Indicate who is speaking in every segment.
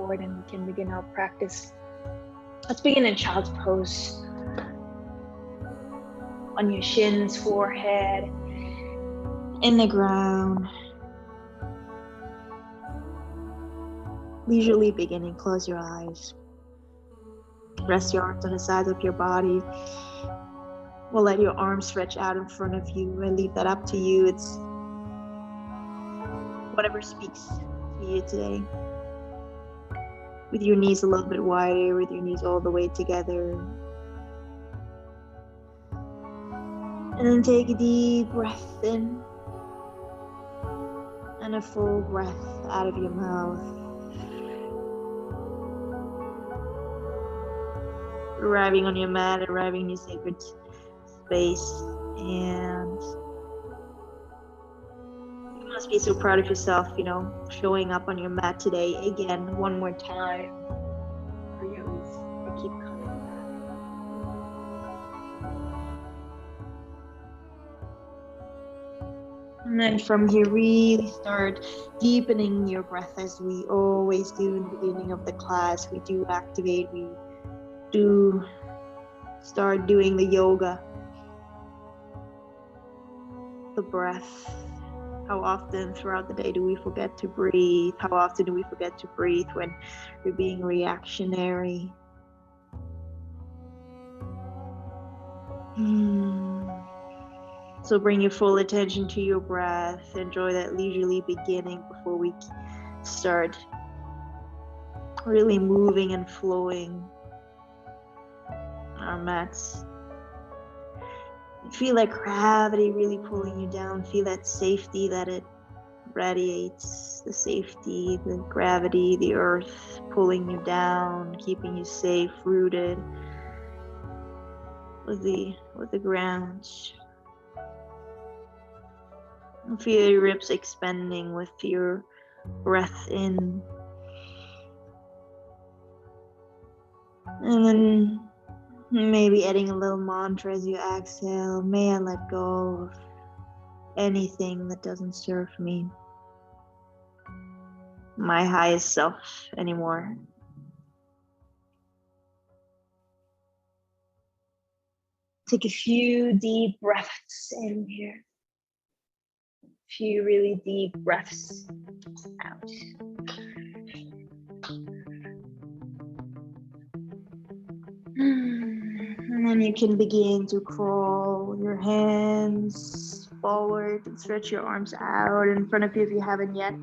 Speaker 1: support, and we can begin our practice. Let's begin in child's pose. On your shins, forehead, in the ground. Leisurely beginning, close your eyes. Rest your arms on the sides of your body. We'll let your arms stretch out in front of you. I leave that up to you. It's whatever speaks to you today. With your knees a little bit wider, with your knees all the way together. And then take a deep breath in and a full breath out of your mouth. Arriving on your mat, arriving in your sacred space, and you must be so proud of yourself, showing up on your mat today again, one more time. I keep coming back. And then from here, really start deepening your breath as we always do in the beginning of the class. We do activate, we do start doing the yoga, the breath. How often throughout the day do we forget to breathe? How often do we forget to breathe when we're being reactionary? So bring your full attention to your breath. Enjoy that leisurely beginning before we start really moving and flowing our mats. Feel that gravity really pulling you down. Feel that safety that it radiates. The safety, the gravity, the earth pulling you down, keeping you safe, rooted with the ground. Feel your ribs expanding with your breath in. And then maybe adding a little mantra as you exhale. May I let go of anything that doesn't serve me, my highest self anymore. Take a few deep breaths in here. A few really deep breaths out. And then you can begin to crawl your hands forward and stretch your arms out in front of you if you haven't yet.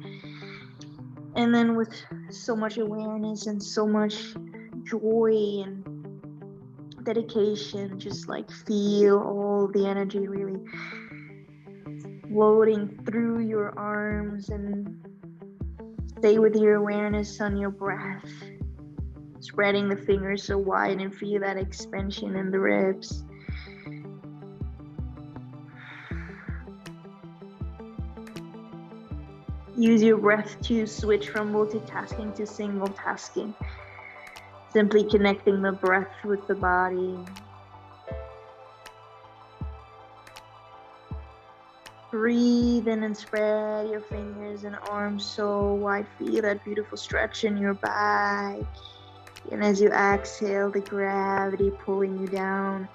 Speaker 1: And then with so much awareness and so much joy and dedication, just like feel all the energy really floating through your arms, and stay with your awareness on your breath. Spreading the fingers so wide and feel that expansion in the ribs. Use your breath to switch from multitasking to single tasking. Simply connecting the breath with the body. Breathe in and spread your fingers and arms so wide. Feel that beautiful stretch in your back. And as you exhale, the gravity pulling you down,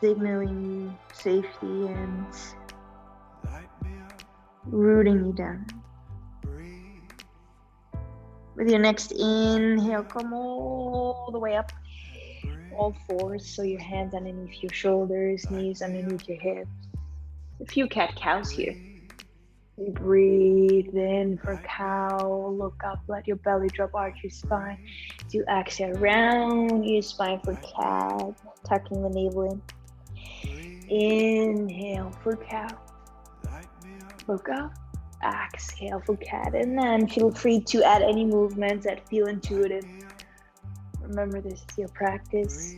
Speaker 1: signaling you safety and rooting you down. With your next inhale, come all the way up, all fours, so your hands underneath your shoulders, knees underneath your hips. A few cat-cows here. You breathe in for cow, look up, let your belly drop, arch your spine. As you exhale, round your spine for cat, tucking the navel in. Inhale for cow, look up, exhale for cat, and then feel free to add any movements that feel intuitive. Remember, this is your practice.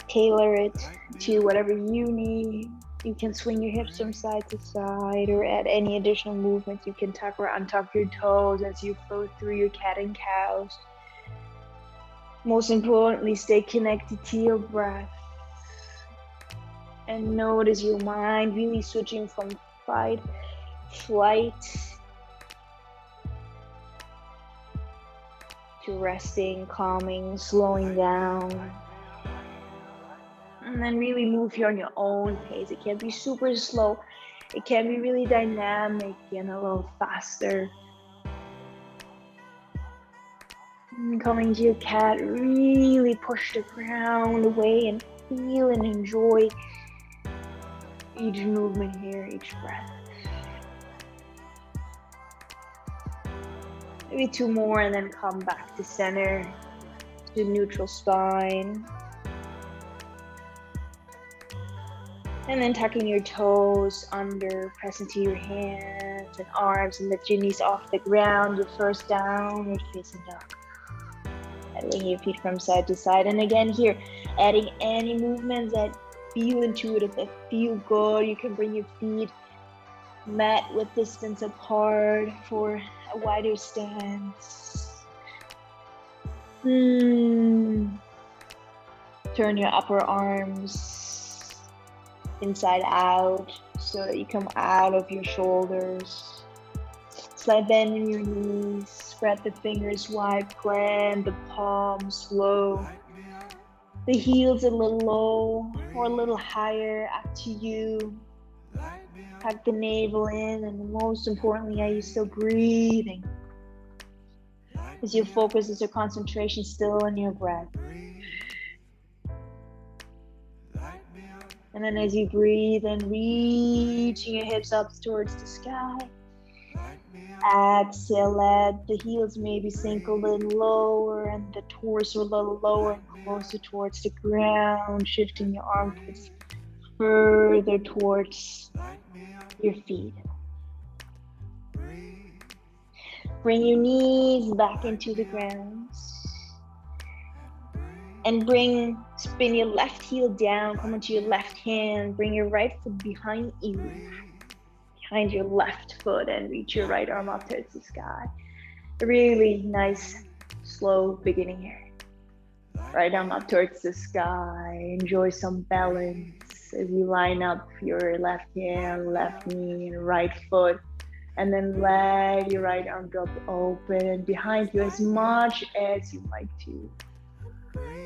Speaker 1: Tailor it to whatever you need. You can swing your hips from side to side or add any additional movements. You can tuck or untuck your toes as you flow through your cat and cows. Most importantly, stay connected to your breath. And notice your mind really switching from fight, flight, to resting, calming, slowing down. And then really move here on your own pace. It can be super slow. It can be really dynamic and a little faster. And coming to your cat, really push the ground away and feel and enjoy each movement here, each breath. Maybe 2 more and then come back to center, to neutral spine. And then tucking your toes under, press into your hands and arms and lift your knees off the ground, your first downward facing dog. Pedaling your feet from side to side. And again here, adding any movements that feel intuitive, that feel good. You can bring your feet mat with distance apart for a wider stance. Turn your upper arms inside out so that you come out of your shoulders. Slight bend in your knees, spread the fingers wide, plant the palms low. The heels a little low or a little higher, up to you. Tuck the navel in, and most importantly, are you still breathing? Is your focus, is your concentration still on your breath? And then as you breathe and reaching your hips up towards the sky, exhale, let the heels maybe sink a little lower and the torso a little lower and closer towards the ground, shifting your armpits further towards your feet. Bring your knees back into the ground. And spin your left heel down, come onto your left hand, bring your right foot behind you, behind your left foot, and reach your right arm up towards the sky. A really nice, slow beginning here. Right arm up towards the sky, enjoy some balance as you line up your left hand, left knee, and right foot. And then let your right arm drop open behind you as much as you like to.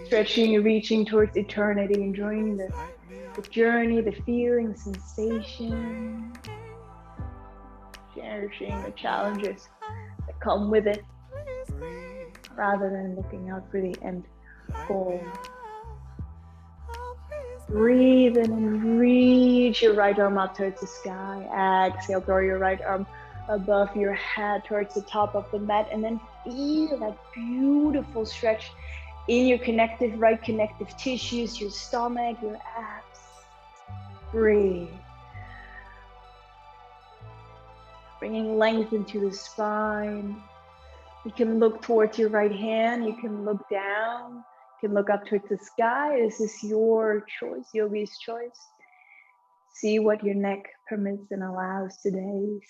Speaker 1: Stretching and reaching towards eternity, enjoying the journey, the feeling, sensation, cherishing the challenges that come with it, rather than looking out for the end goal. Breathe in and reach your right arm up towards the sky. Exhale, throw your right arm above your head towards the top of the mat, and then feel that beautiful stretch in your right connective tissues, your stomach, your abs. Breathe. Bringing length into the spine. You can look towards your right hand. You can look down. You can look up towards the sky. This is your choice, yogi's choice. See what your neck permits and allows today.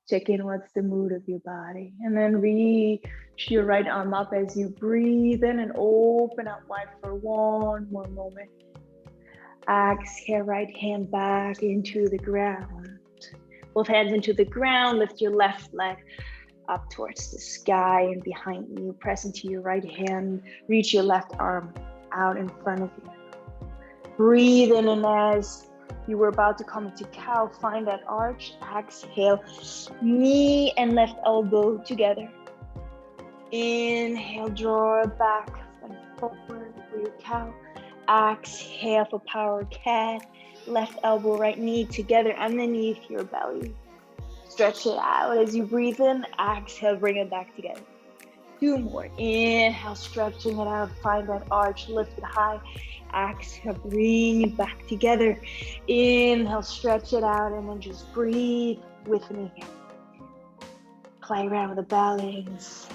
Speaker 1: Check in what's the mood of your body. And then reach your right arm up as you breathe in and open up wide for one more moment. Exhale, right hand back into the ground. Both hands into the ground. Lift your left leg up towards the sky and behind you. Press into your right hand. Reach your left arm out in front of you. Breathe in, and as you were about to come into cow, find that arch. Exhale, knee and left elbow together. Inhale, draw back and forward for your cow. Exhale for power cat. Left elbow, right knee together underneath your belly. Stretch it out as you breathe in. Exhale, bring it back together. 2 more. Inhale, stretching it out. Find that arch, lift it high. Exhale, bring it back together. Inhale, stretch it out, and then just breathe with me. Play around with the balance.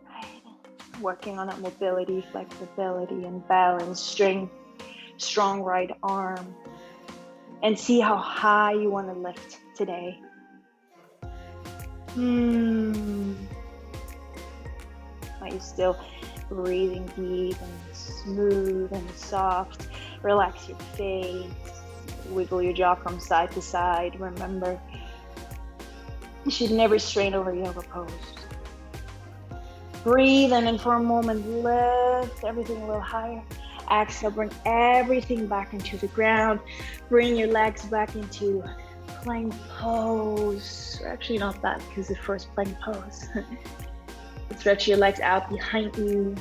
Speaker 1: Right. Working on that mobility, flexibility, and balance. Strength, strong right arm. And see how high you want to lift today. Are you still breathing deep and smooth and soft? Relax your face. Wiggle your jaw from side to side. Remember, you should never strain over yoga pose. Breathe, and then for a moment, lift everything a little higher. Exhale, bring everything back into the ground. Bring your legs back into plank pose. Or actually not that, because the first plank pose. Stretch your legs out behind you.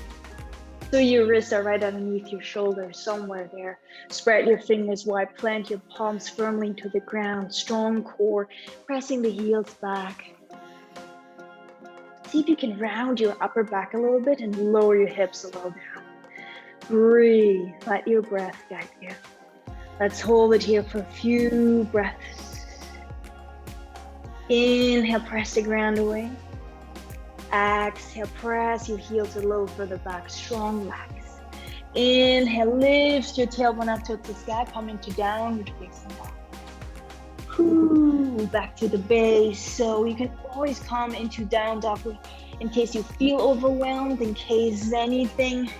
Speaker 1: So your wrists are right underneath your shoulders, somewhere there. Spread your fingers wide, plant your palms firmly into the ground. Strong core, pressing the heels back. See if you can round your upper back a little bit and lower your hips a little down. Breathe, let your breath guide you. Let's hold it here for a few breaths. Inhale, press the ground away. Exhale, press your heels a little further back, strong legs. Inhale, lift your tailbone up towards the sky, come into downward facing dog. Back to the base. So you can always come into down dog in case you feel overwhelmed, in case anything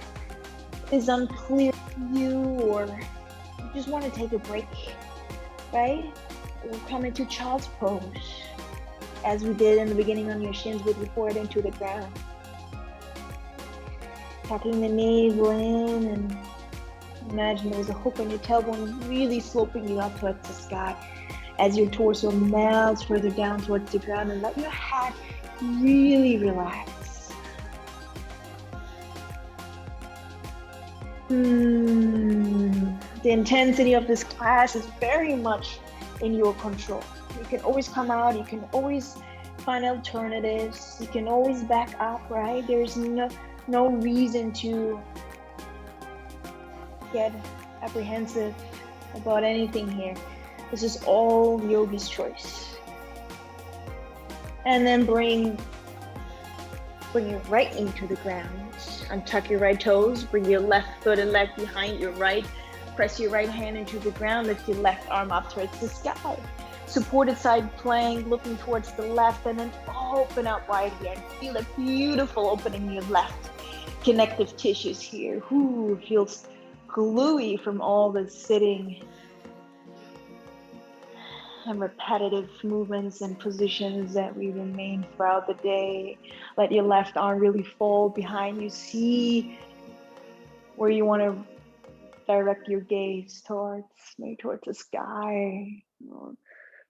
Speaker 1: is unclear to you, or you just want to take a break, right? We'll come into child's pose, as we did in the beginning on your shins with your forehead into the ground. Tucking the navel in, and imagine there's a hook on your tailbone really sloping you up towards the sky as your torso melts further down towards the ground, and let your head really relax. The intensity of this class is very much in your control. You can always come out, you can always find alternatives, you can always back up, right? There's no reason to get apprehensive about anything here. This is all yogi's choice. And then bring your right knee to the ground. Untuck your right toes, bring your left foot and leg behind your right. Press your right hand into the ground, lift your left arm up towards the sky. Supported side plank, looking towards the left, and then open out wide here. And feel a beautiful opening in your left connective tissues here. Feels gluey from all the sitting and repetitive movements and positions that we remain throughout the day. Let your left arm really fold behind you. See where you want to direct your gaze towards, maybe towards the sky, or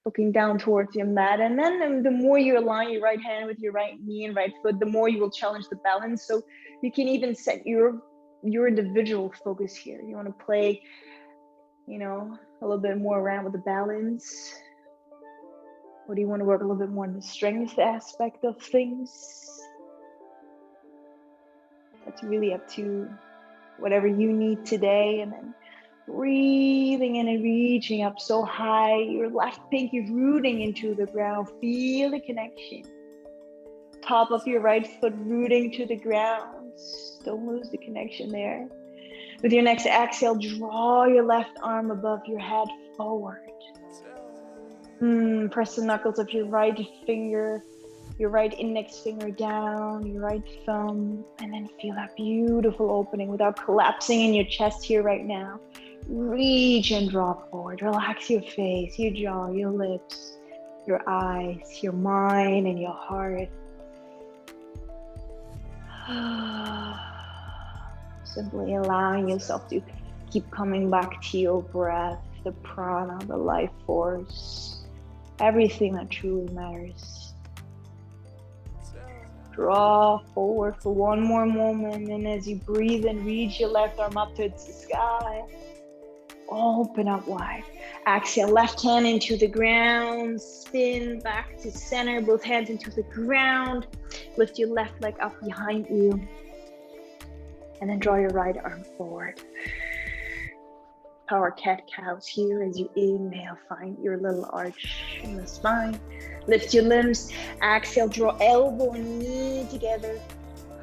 Speaker 1: looking down towards your mat. And then the more you align your right hand with your right knee and right foot, the more you will challenge the balance. So you can even set your individual focus here. You want to play, a little bit more around with the balance. Or do you want to work a little bit more on the strength aspect of things? That's really up to whatever you need today. And then breathing in and reaching up so high, your left pinky rooting into the ground. Feel the connection. Top of your right foot rooting to the ground. Don't lose the connection there. With your next exhale, draw your left arm above your head forward. Press the knuckles of your right finger, your right index finger down, your right thumb, and then feel that beautiful opening without collapsing in your chest here right now. Reach and drop forward. Relax your face, your jaw, your lips, your eyes, your mind, and your heart. Simply allowing yourself to keep coming back to your breath, the prana, the life force, everything that truly matters. Draw forward for one more moment, and as you breathe and reach your left arm up towards the sky, open up wide. Exhale, left hand into the ground, spin back to center, both hands into the ground. Lift your left leg up behind you, and then draw your right arm forward. Power cat-cows here. As you inhale, find your little arch in the spine. Lift your limbs. Exhale, draw elbow and knee together.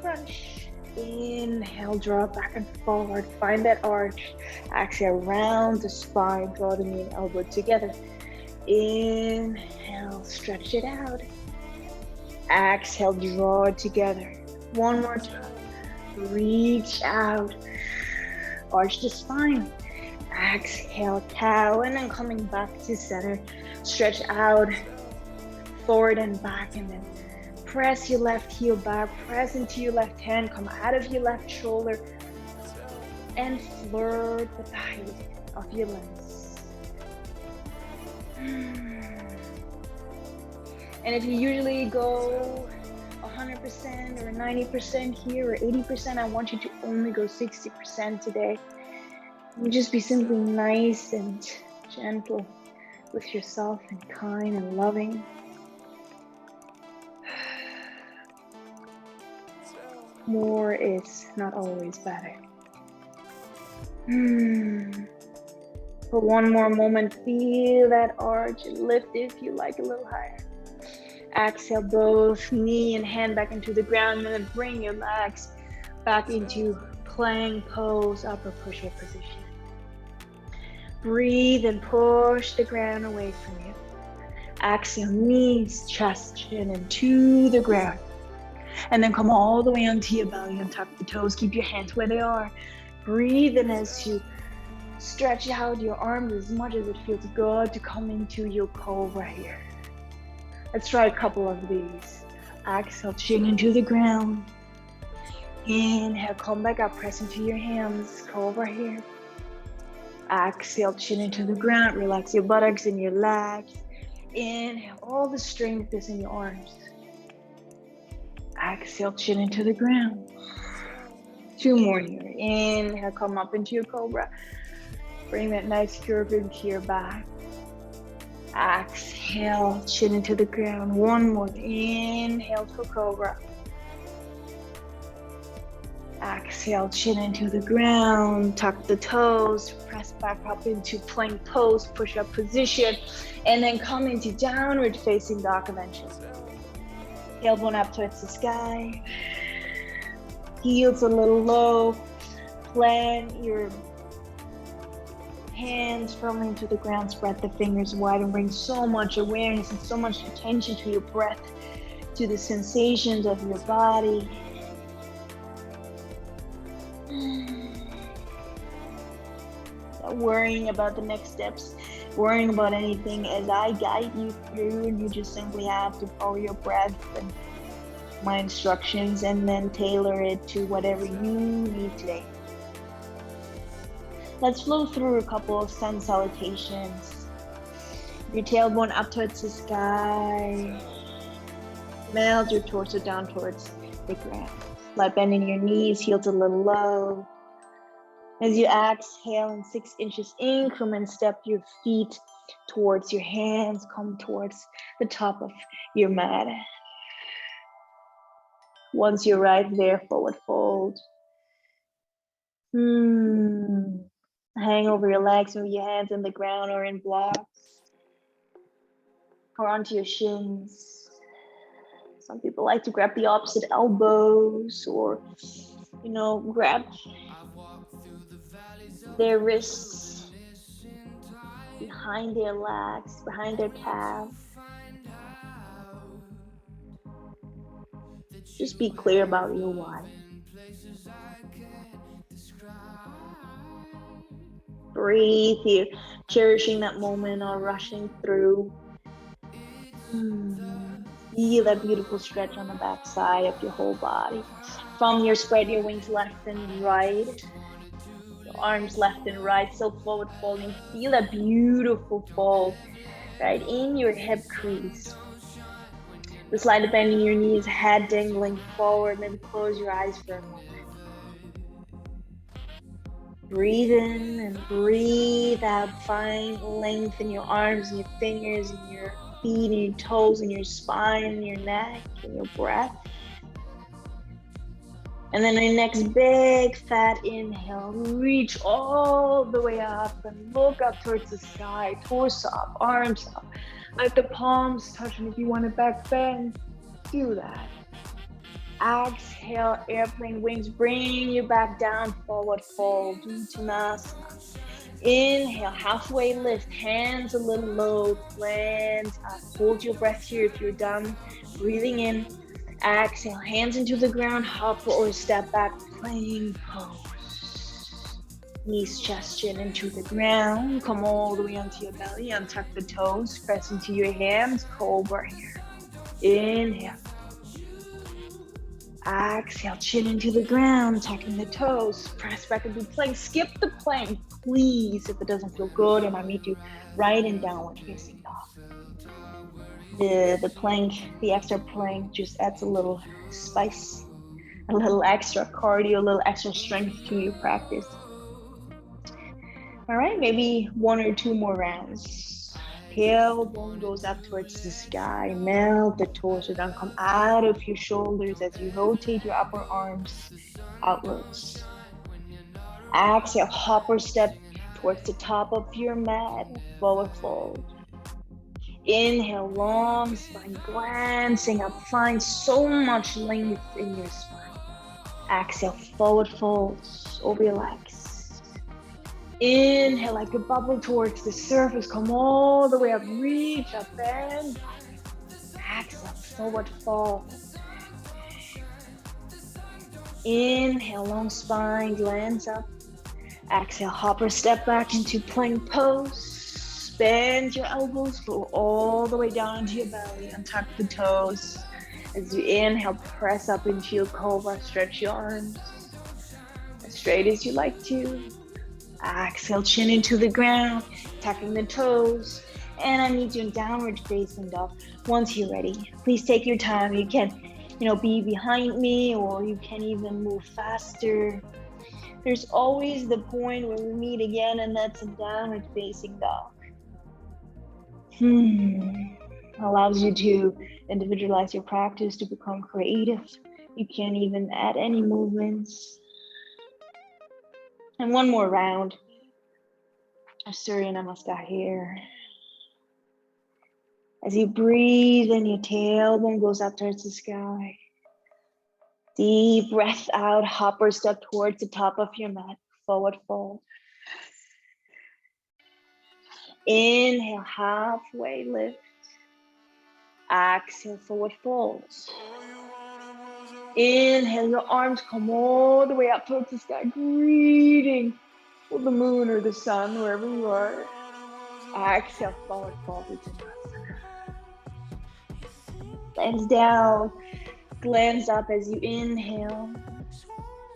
Speaker 1: Crunch. Inhale, draw back and forward. Find that arch. Exhale, round the spine. Draw the knee and elbow together. Inhale, stretch it out. Exhale, draw it together. One more time. Reach out. Arch the spine. Exhale, cow, and then coming back to center. Stretch out, forward and back, and then Press your left heel back, press into your left hand, come out of your left shoulder, and flirt with the height of your legs. And if you usually go 100% or 90% here or 80%, I want you to only go 60% today. And just be simply nice and gentle with yourself and kind and loving. More is not always better. For one more moment, feel that arch and lift if you like a little higher. Exhale, both knee and hand back into the ground, and then bring your legs back into plank pose, upper push-up position. Breathe and push the ground away from you. Exhale, knees, chest, chin, and to the ground. And then come all the way onto your belly and tuck the toes. Keep your hands where they are. Breathe in as you stretch out your arms as much as it feels good to come into your cobra here. Let's try a couple of these. Exhale, chin into the ground. Inhale, come back up, press into your hands, cobra here. Exhale, chin into the ground, relax your buttocks and your legs. Inhale, all the strength is in your arms. Exhale, chin into the ground. 2 more here. Inhale, come up into your cobra. Bring that nice curve into your back. Exhale, chin into the ground. 1 more. Inhale for cobra. Exhale, chin into the ground. Tuck the toes. Press back up into plank pose, push-up position. And then come into downward facing dog eventually. Tailbone up towards the sky. Heels a little low. Plant your hands firmly into the ground. Spread the fingers wide and bring so much awareness and so much attention to your breath, to the sensations of your body. Not worrying about the next steps, worrying about anything as I guide you through, and you just simply have to follow your breath and my instructions and then tailor it to whatever you need today. Let's flow through a couple of sun salutations. Your tailbone up towards the sky. Melt your torso down towards the ground. Slight bend in your knees, heels a little low. As you exhale in 6 inches increments, step your feet towards your hands, come towards the top of your mat. Once you're right there, forward fold. Hang over your legs with your hands in the ground or in blocks or onto your shins. Some people like to grab the opposite elbows or, grab their wrists behind their legs, behind their calves. Just be clear about your why. Breathe here, cherishing that moment or rushing through. Feel that beautiful stretch on the back side of your whole body. From your spread your wings left and right. Your arms left and right, still forward folding. Feel that beautiful fold right in your hip crease. The slight bend in your knees, head dangling forward, maybe close your eyes for a moment. Breathe in and breathe out. Find length in your arms and your fingers and your feet and your toes and your spine and your neck and your breath. And then the next big fat inhale, reach all the way up and look up towards the sky, torso up, arms up. Let the palms touch, and if you want to back bend, do that. Exhale, airplane wings, bring you back down, forward fold, Uttanasana. Inhale, halfway lift, hands a little low, plant up. Hold your breath here if you're done. Breathing in, exhale, hands into the ground, hop or step back, plank pose. Knees, chest, chin into the ground. Come all the way onto your belly, untuck the toes, press into your hands, cobra here. Inhale. Exhale, chin into the ground, tucking the toes, press back into plank. Skip the plank, please, if it doesn't feel good and I meet you right in downward facing dog. The plank, the extra plank just adds a little spice, a little extra cardio, a little extra strength to your practice. All right, maybe 1 or 2 more rounds. Tailbone goes up towards the sky. Melt the torso down. Come out of your shoulders as you rotate your upper arms outwards. Exhale, hopper step towards the top of your mat. Forward fold. Inhale, long spine, glancing up. Find so much length in your spine. Exhale, forward fold. Over your legs. Inhale like a bubble towards the surface. Come all the way up. Reach up and exhale, forward fold. Inhale, long spine, glance up. Exhale, hopper step back into plank pose. Bend your elbows, go all the way down to your belly. Untuck the toes. As you inhale, press up into your cobra. Stretch your arms as straight as you like to. Exhale, chin into the ground, tucking the toes, and I need you in downward facing dog. Once you're ready, please take your time. You can, be behind me, or you can even move faster. There's always the point where we meet again, and that's in downward facing dog. Allows you to individualize your practice, to become creative. You can even add any movements. And one more round of Surya Namaskar here. As you breathe in, your tailbone goes up towards the sky. Deep breath out, hopper step towards the top of your mat, forward fold. Inhale, halfway lift. Exhale, forward fold. Inhale, your arms come all the way up towards the sky, greeting with the moon or the sun, wherever you are. Exhale, forward fold into Vinyasa. Hands down, glance up as you inhale.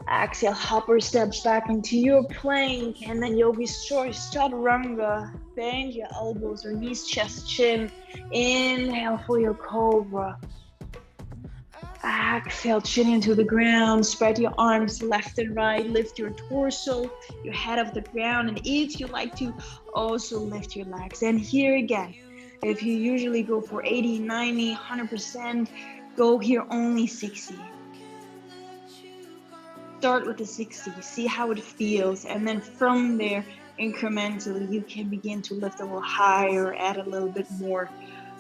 Speaker 1: Exhale, hopper steps back into your plank, and then Yogi's Choice, Chaturanga. Bend your elbows, release chest, chin. Inhale for your cobra. Exhale, chin into the ground. Spread your arms left and right. Lift your torso, your head off the ground. And if you like to, also lift your legs. And here again, if you usually go for 80, 90, 100%, go here only 60. Start with the 60, see how it feels. And then from there, incrementally, you can begin to lift a little higher, add a little bit more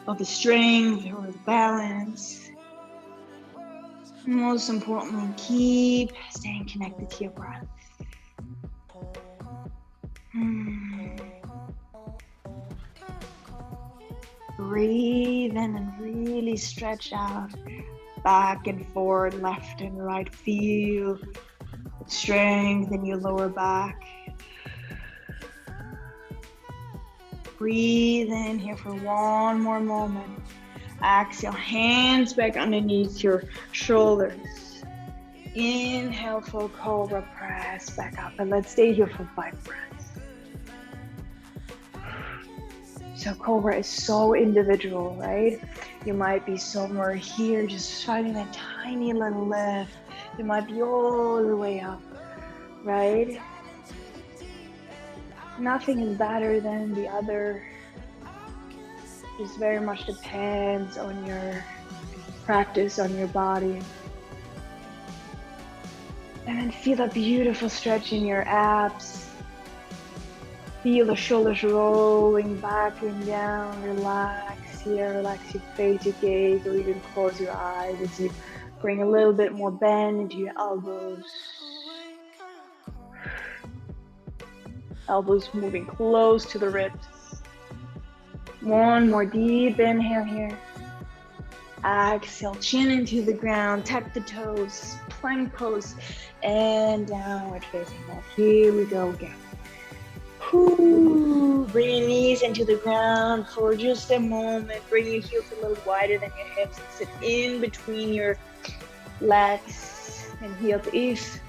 Speaker 1: of the strength or the balance. Most importantly, keep staying connected to your breath. Breathe in and really stretch out, back and forward, left and right. Feel strength in your lower back. Breathe in here for one more moment. Exhale, hands back underneath your shoulders. Inhale for cobra, press back up, and let's stay here for 5 breaths. So cobra is so individual, right? You might be somewhere here, just finding that tiny little lift. You might be all the way up, right? Nothing is better than the other. Just very much depends on your practice, on your body. And then feel a beautiful stretch in your abs. Feel the shoulders rolling back and down. Relax here, relax your face, your gaze, or even close your eyes as you bring a little bit more bend into your elbows. Elbows moving close to the ribs. One more deep inhale here. Exhale, chin into the ground, tuck the toes, plank pose, and downward facing dog. Here we go again. Bring your knees into the ground for just a moment. Bring your heels a little wider than your hips and sit in between your legs and heels if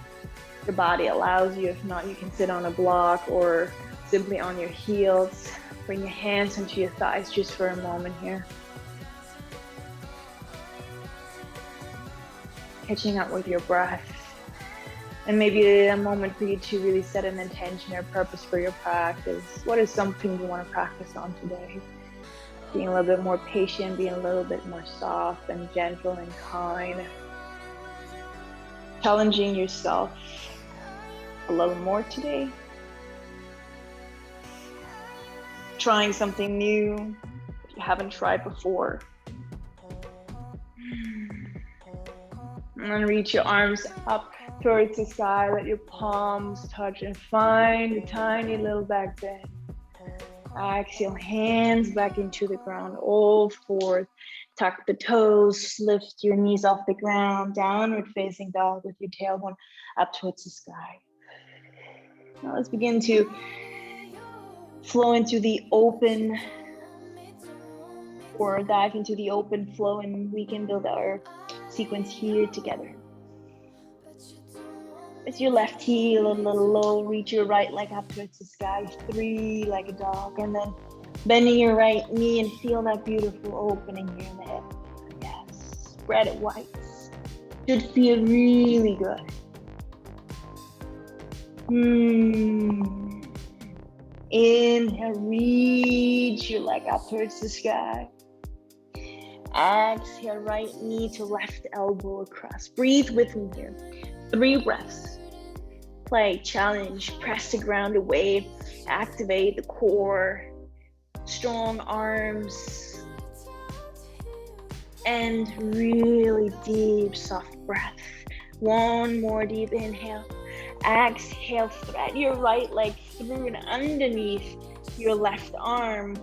Speaker 1: your body allows you. If not, you can sit on a block or simply on your heels. Bring your hands onto your thighs just for a moment here. Catching up with your breath. And maybe a moment for you to really set an intention or purpose for your practice. What is something you want to practice on today? Being a little bit more patient, being a little bit more soft and gentle and kind. Challenging yourself a little more today. Trying something new you haven't tried before. And then reach your arms up towards the sky. Let your palms touch and find a tiny little back bend. Exhale, hands back into the ground, all fours. Tuck the toes, lift your knees off the ground, downward facing dog with your tailbone up towards the sky. Now let's begin to flow into the open, or dive into the open flow, and we can build our sequence here together. With your left heel a little low, reach your right leg up towards the sky, 3 like a dog, and then bending your right knee and feel that beautiful opening here in the hip. Yes, spread it wide. Should feel really good. Inhale, reach your leg up towards the sky. Exhale, right knee to left elbow across. Breathe with me here. 3 breaths. Play, challenge, press the ground away, activate the core, strong arms, and really deep, soft breath. 1 more deep inhale. Exhale, thread your right leg through and underneath your left arm.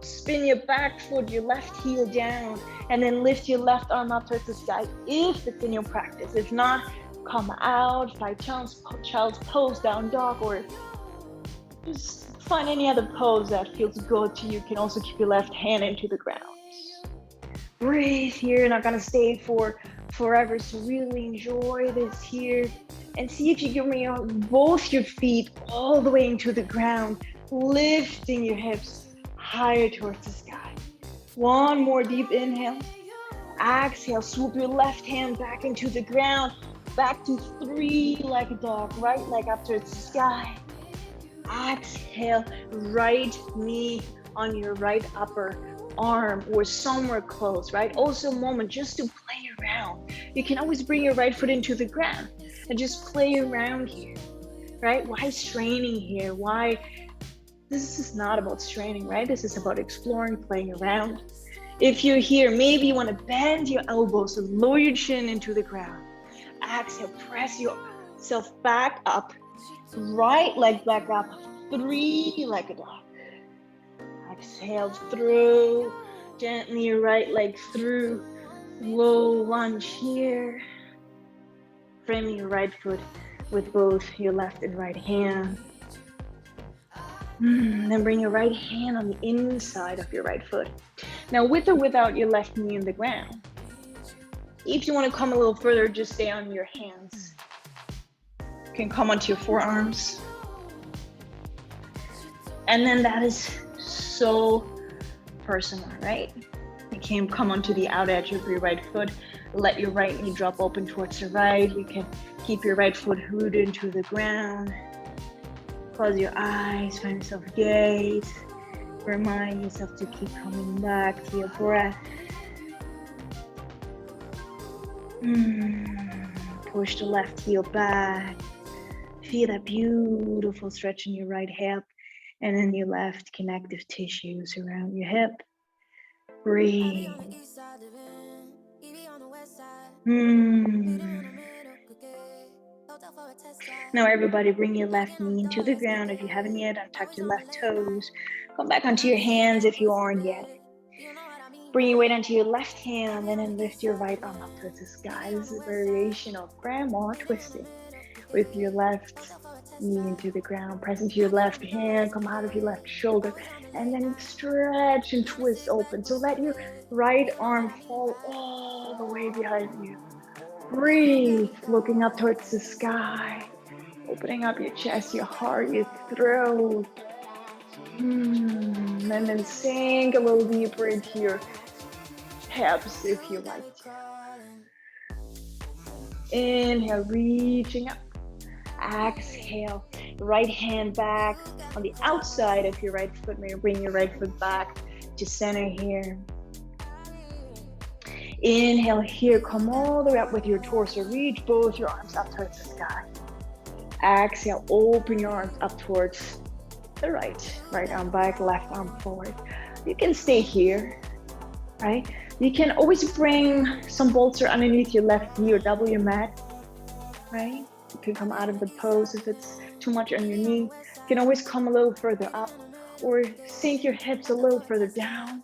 Speaker 1: Spin your back foot, your left heel down, and then lift your left arm up towards the sky if it's in your practice. If not, come out, find child's pose, down dog, or just find any other pose that feels good to you. You can also keep your left hand into the ground. Breathe here, not gonna stay for forever, so really enjoy this here. And see if you can bring both your feet all the way into the ground, lifting your hips higher towards the sky. 1 more deep inhale. Exhale, swoop your left hand back into the ground. Back to 3 like a dog, right leg up towards the sky. Exhale, right knee on your right upper arm or somewhere close, right? Also a moment just to play around. You can always bring your right foot into the ground and just play around here, right? Why straining here? Why? This is not about straining, right? This is about exploring, playing around. If you're here, maybe you want to bend your elbows and lower your chin into the ground. Exhale, press yourself back up, right leg back up, 3 like a dog. Exhale through, gently your right leg through, low lunge here. Framing your right foot with both your left and right hand. Then bring your right hand on the inside of your right foot. Now with or without your left knee in the ground. If you want to come a little further, just stay on your hands. You can come onto your forearms. And then that is so personal, right? You can come onto the out edge of your right foot. Let your right knee drop open towards the right. You can keep your right foot rooted into the ground. Close your eyes, find yourself gaze. Remind yourself to keep coming back to your breath. Push the left heel back. Feel that beautiful stretch in your right hip and then your left connective tissues around your hip. Breathe. Now everybody bring your left knee into the ground. If you haven't yet, untuck your left toes. Come back onto your hands if you aren't yet. Bring your weight onto your left hand and then lift your right arm up towards the sky. This is a variation of grandma twisting. With your left knee into the ground, press into your left hand, come out of your left shoulder, and then stretch and twist open. So let your right arm fall all the way behind you. Breathe, looking up towards the sky, opening up your chest, your heart, your throat. And then sink a little deeper into your hips if you like to. Inhale, reaching up. Exhale, right hand back on the outside of your right foot. Maybe bring your right foot back to center here. Inhale here, come all the way up with your torso. Reach both your arms up towards the sky. Exhale, open your arms up towards the right. Right arm back, left arm forward. You can stay here, right? You can always bring some bolster underneath your left knee or double your mat, right? You can come out of the pose if it's too much on your knee. You can always come a little further up or sink your hips a little further down,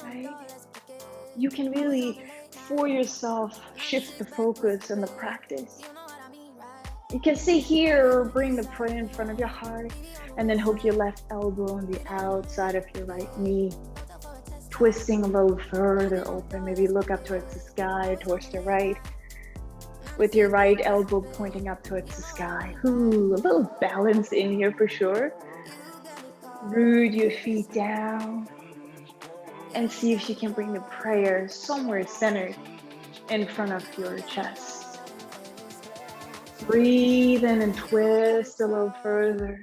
Speaker 1: right? You can really, for yourself, shift the focus and the practice. You can stay here or bring the prayer in front of your heart and then hook your left elbow on the outside of your right knee, twisting a little further open. Maybe look up towards the sky or towards the right, with your right elbow pointing up towards the sky. Ooh, a little balance in here for sure. Root your feet down and see if you can bring the prayer somewhere centered in front of your chest. Breathe in and twist a little further.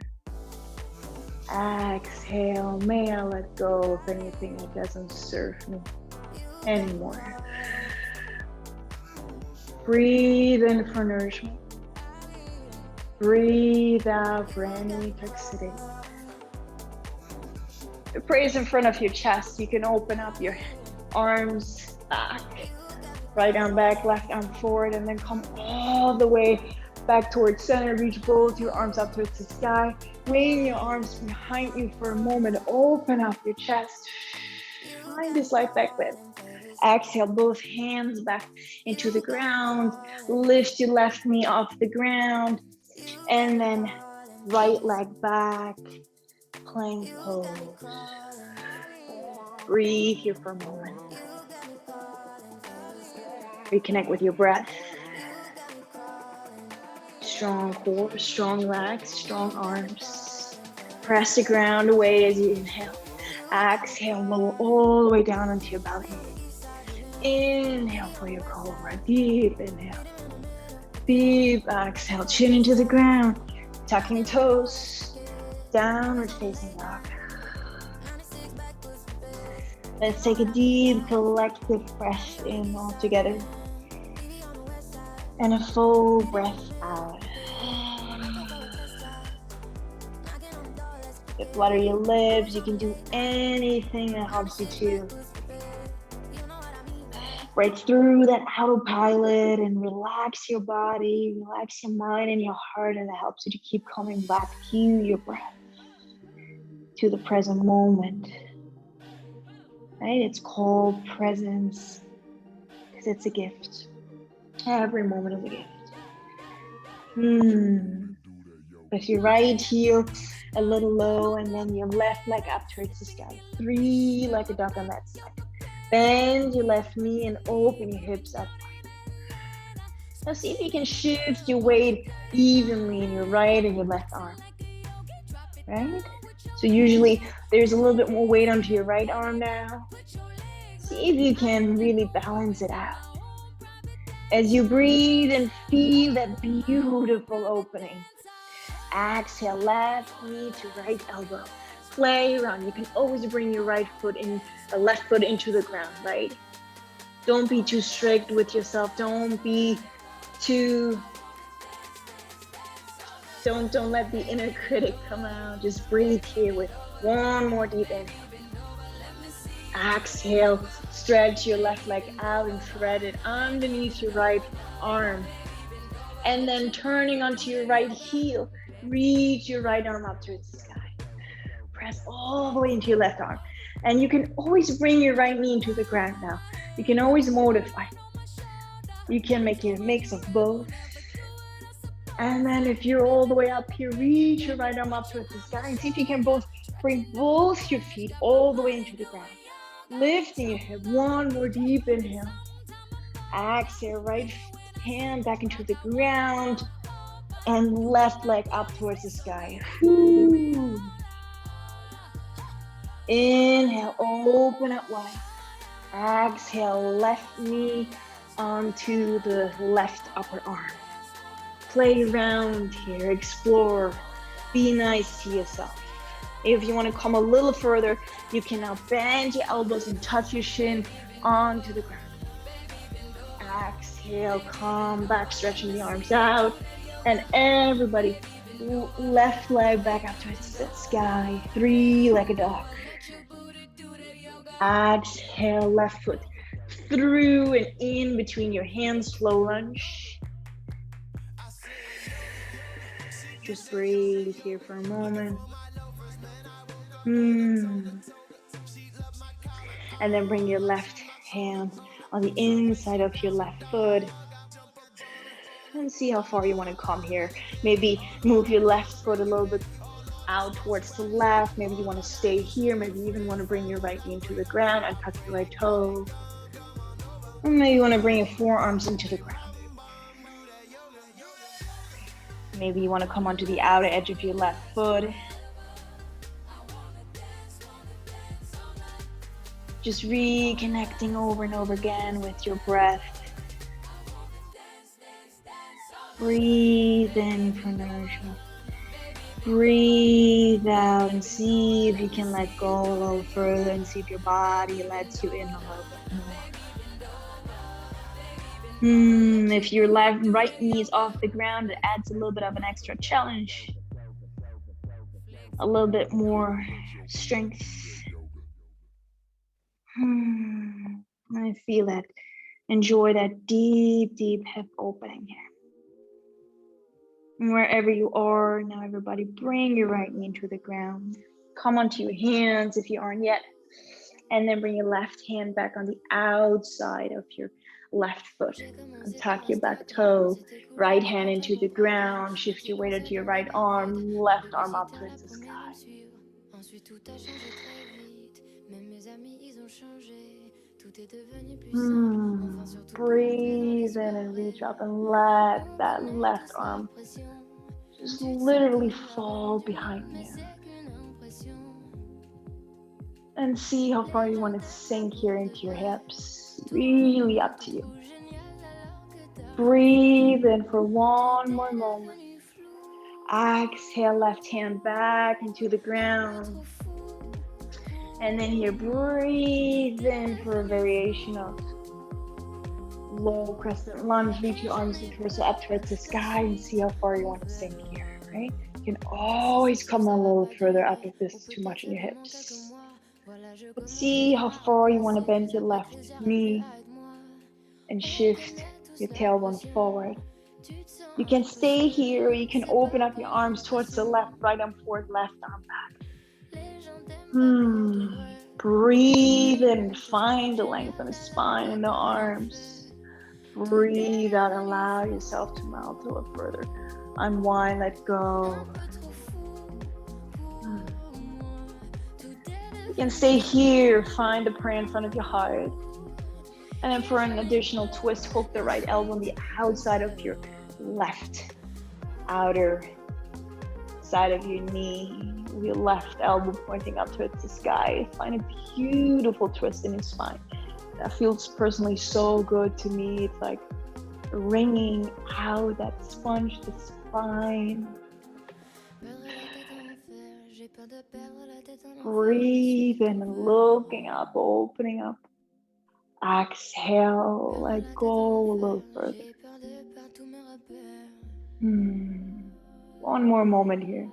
Speaker 1: Exhale, may I let go of anything that doesn't serve me anymore. Breathe in for nourishment. Breathe out for any toxicity. The prayer is in front of your chest. You can open up your arms back, right arm back, left arm forward, and then come all the way back towards center. Reach both your arms up towards the sky. Wave your arms behind you for a moment. Open up your chest. Find this life back lift. Exhale, both hands back into the ground. Lift your left knee off the ground. And then right leg back. Plank pose. Breathe here for a moment. Reconnect with your breath. Strong core, strong legs, strong arms. Press the ground away as you inhale. Exhale, lower all the way down onto your belly. Inhale for your cobra. Deep inhale. Deep exhale. Chin into the ground. Tucking toes. Downward facing dog. Let's take a deep collective breath in all together. And a full breath out. You can flutter your lips. You can do anything that helps you to break through that autopilot and relax your body, relax your mind and your heart, and it helps you to keep coming back to your breath, to the present moment. Right? It's called presence because it's a gift. Every moment is a gift. Lift your right heel a little low and then your left leg up towards the sky. 3 like a duck on that side. Bend your left knee and open your hips up. Now see if you can shift your weight evenly in your right and your left arm. Right? So usually there's a little bit more weight onto your right arm now. See if you can really balance it out. As you breathe and feel that beautiful opening. Exhale, left knee to right elbow. Play around. You can always bring your right foot in, left foot into the ground, right? Don't be too strict with yourself. Don't be too, don't let the inner critic come out. Just breathe here with one more deep inhale. Exhale, stretch your left leg out and thread it underneath your right arm. And then turning onto your right heel, reach your right arm up towards the sky. Press all the way into your left arm. And you can always bring your right knee into the ground now. You can always modify. You can make a mix of both. And then if you're all the way up here, reach your right arm up towards the sky and see if you can both bring both your feet all the way into the ground. Lifting your hip, one more deep inhale. Exhale, right hand back into the ground and left leg up towards the sky. Whew. Inhale, open up wide. Exhale, left knee onto the left upper arm. Play around here, explore, be nice to yourself. If you want to come a little further, you can now bend your elbows and touch your shin onto the ground. Exhale, come back, stretching the arms out. And everybody, left leg back up towards the sky, three-legged dog. Exhale, left foot through and in between your hands, slow lunge. Just breathe here for a moment. And then bring your left hand on the inside of your left foot. And see how far you want to come here. Maybe move your left foot a little bit out towards the left. Maybe you want to stay here. Maybe you even want to bring your right knee into the ground and tuck your right toe. And maybe you want to bring your forearms into the ground. Maybe you want to come onto the outer edge of your left foot. Just reconnecting over and over again with your breath. Breathe in for nourishment. Breathe out and see if you can let go a little further and see if your body lets you in a little bit more. If your right knee is off the ground, it adds a little bit of an extra challenge. A little bit more strength. I feel that. Enjoy that deep, deep hip opening here. And wherever you are, now everybody bring your right knee into the ground. Come onto your hands if you aren't yet. And then bring your left hand back on the outside of your left foot. And tuck your back toe. Right hand into the ground. Shift your weight onto your right arm. Left arm up towards the sky. Breathe in and reach up and let that left arm just literally fall behind you. And see how far you want to sink here into your hips. Really up to you. Breathe in for one more moment. Exhale, left hand back into the ground. And then here, breathe in for a variation of low crescent lunge. Reach your arms and torso up towards the sky and see how far you want to sink here, right? You can always come a little further up if this is too much in your hips. But see how far you want to bend your left knee and shift your tailbone forward. You can stay here, or you can open up your arms towards the left, right arm forward, left arm back. Breathe in, find the length of the spine and the arms. Breathe out, allow yourself to melt a little further. Unwind, let go. You can stay here, find the prayer in front of your heart. And then for an additional twist, hook the right elbow on the outside of your left outer side of your knee, with your left elbow pointing up towards the sky. Find a beautiful twist in your spine. That feels personally so good to me. It's like wringing out that sponge, the spine. Breathe in, looking up, opening up. Exhale, let go a little further. One more moment here.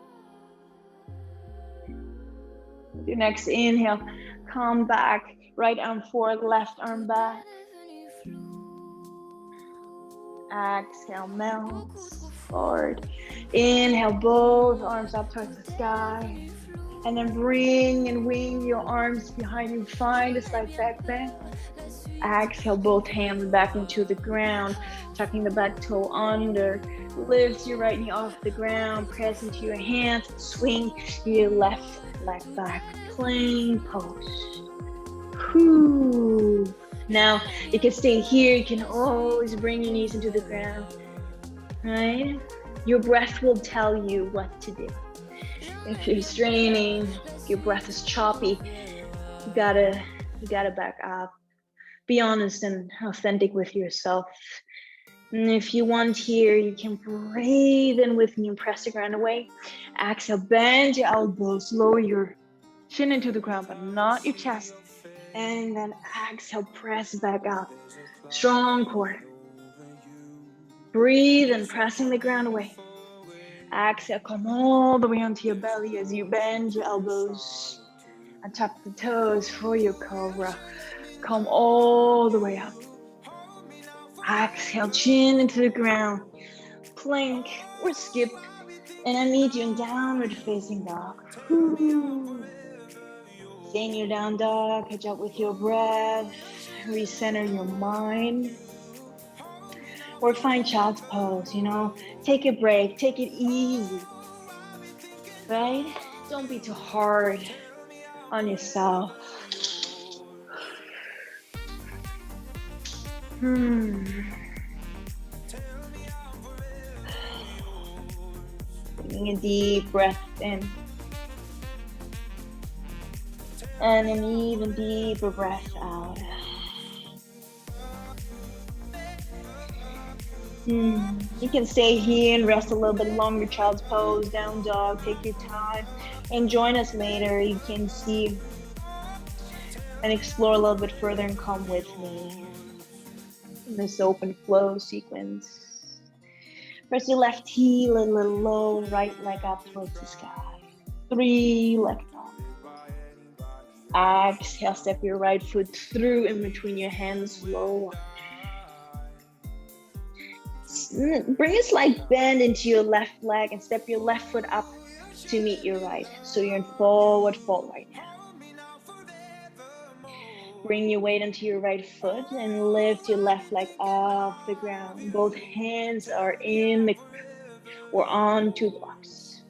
Speaker 1: Your next inhale, come back, right arm forward, left arm back. Exhale, melt forward. Inhale, both arms up towards the sky. And then bring and wing your arms behind you. Find a slight back bend. Exhale, both hands back into the ground, tucking the back toe under. Lift your right knee off the ground, press into your hands, swing your left leg back, plank pose. Now, you can stay here. You can always bring your knees into the ground, right? Your breath will tell you what to do. If you're straining, if your breath is choppy, you gotta back up. Be honest and authentic with yourself. And if you want here, you can breathe in with me and press the ground away. Exhale, bend your elbows, lower your chin into the ground, but not your chest. And then exhale, press back up. Strong core. Breathe and pressing the ground away. Exhale, come all the way onto your belly as you bend your elbows and tap the toes for your cobra. Come all the way up. Exhale, chin into the ground. Plank or skip. And I meet you in downward facing dog. Stay in your down dog. Catch up with your breath. Recenter your mind. Or find child's pose, take a break, take it easy, right? Don't be too hard on yourself. Taking a deep breath in. And an even deeper breath out. You can stay here and rest a little bit longer, child's pose, down dog, take your time. And join us later. You can see and explore a little bit further and come with me in this open flow sequence. Press your left heel a little low, right leg up towards the sky. 3, let go. Exhale, step your right foot through in between your hands, low. Bring a slight bend into your left leg and step your left foot up to meet your right. So you're in forward fold right now. Bring your weight onto your right foot and lift your left leg off the ground. Both hands are in the or onto the blocks.